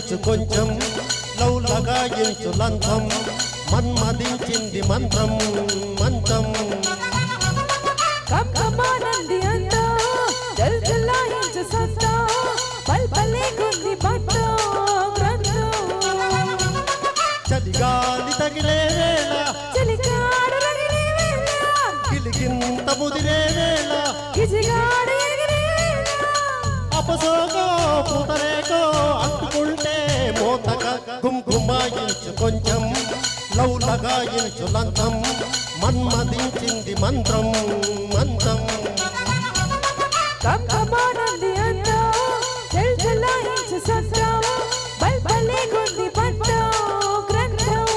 లగాయించు కొంచెం లవ్ లగాయించు లంచం మన్మదించింది మంత్రం మంచం కమ్మకమానంది అంత జల్జలాయించు సత్త బల్బలే గుంది బట్ట గ్రంథం చలిగాలి తగిలే వేళ చలిగాడు రగిలే వేళ గిలిగింత ముదిరే వేళ గిజిగాడు ఎగిరే వేళ అపసోగో పూతరేగో అంటుకుంటే మోతక గుమ్గుమాయించు కొంచెం లవ్ లగాయించు లంచం మన్మదించింది మంత్రం మంత్రం కమ్మకమానంది అంత జల్జలాయించు సత్త బల్బలే గుంది బట్ట గ్రంథం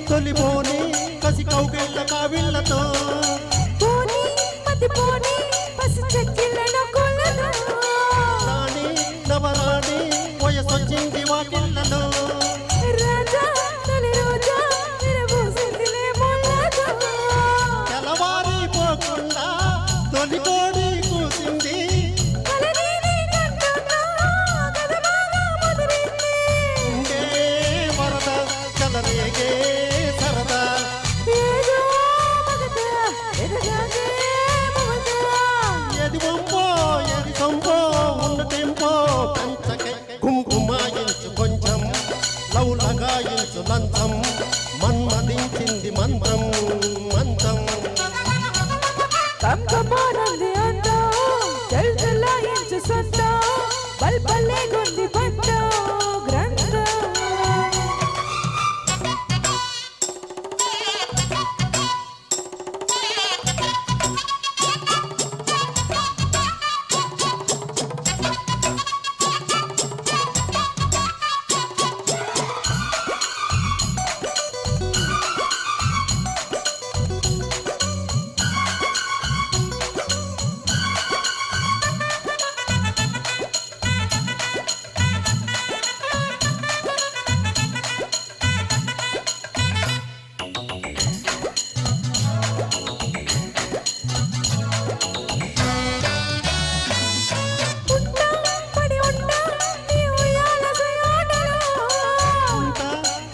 తొలిపోని కసి కౌగిళ్ళ కావిళ్ళతో పోనీ మతి పోనీ పసి చెక్కిళ్ళను కొల్లదు రాణి నవరాణి వయసొచ్చింది వాకిళ్ళలో రాజా తొలి రోజా విరబూసిందిలే మొల్లదు తెల్లవారిపోకుండా తొలి కోడి కూసింది కలనీని కంటున్నా కథబాగా ముదిరింది ఉండే వరద చలరేగే సరదా ఏదో మగత ఎదగాగే మమత ఎది వంపో ఎది సొంపో ఉన్న టెంపో పంచకే కుంకుమాయించు కొంచెం లవ్ లగాయించు లంచం మన్మదించింది మంత్రం మంత్రం కమ్మకమానంది అంత జల్జలాయించు సత్త బల్బలే గుంది బట్ట గ్రంథం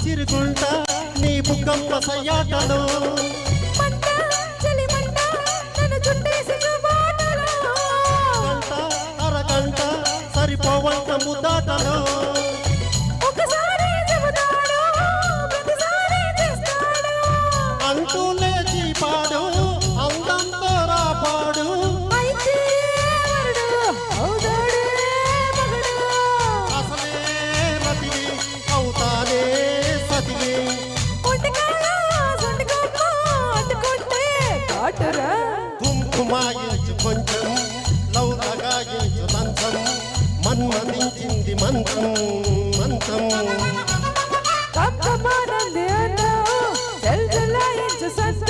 చిరుకుంటా నీ బుగ్గమ్మ సయ్యాటలో మంట చలి మంట నన్ను చుట్టేసి చూబాటలో గంట అరగంట సరిపోవంట ముద్దాటలో ఒకసారి చెబుతాడు ప్రతిసారి చేస్తాడు అంటూ లేచి పాడు అందంతో రాపాడు అయితే వరుడు అవుతాడే మగడు అసలే రతివి అవుతానే సతివి ఒంటికాల సొంటికొమ్మ అంటుకుంటే కాటురా కుంకుమాయించు కొంచెం లవ్ లగాయించు లంచం మన్మదించింది మంత్రం మంత్రం కమ్మకమానంది అంత జల్జలాయించు సత్త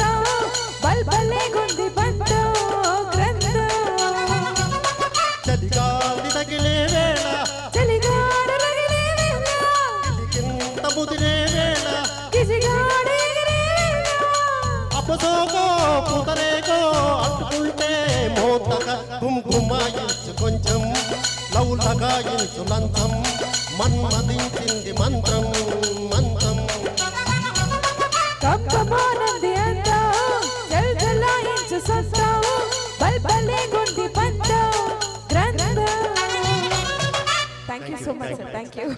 బల్బలే గుంది బట్ట గ్రంథం చలిగాలి తగిలే వేళ చలిగాడు రగిలే వేళ కింద ముదిరే వేళ గిజిగాడు ఎగిరే వేళ అపసోగో పూతరేగో అంటుకుంటే మోతక కుంకుమాయించు కొంచెం లవ్ లగాయించు లంచం మన్మదించింది మంత్రం మంత్రం కమ్మకమానంది అంత జల్జలాయించు సత్త బల్బలే గుంది బట్ట గ్రంథం. Thank you so much. Thank you.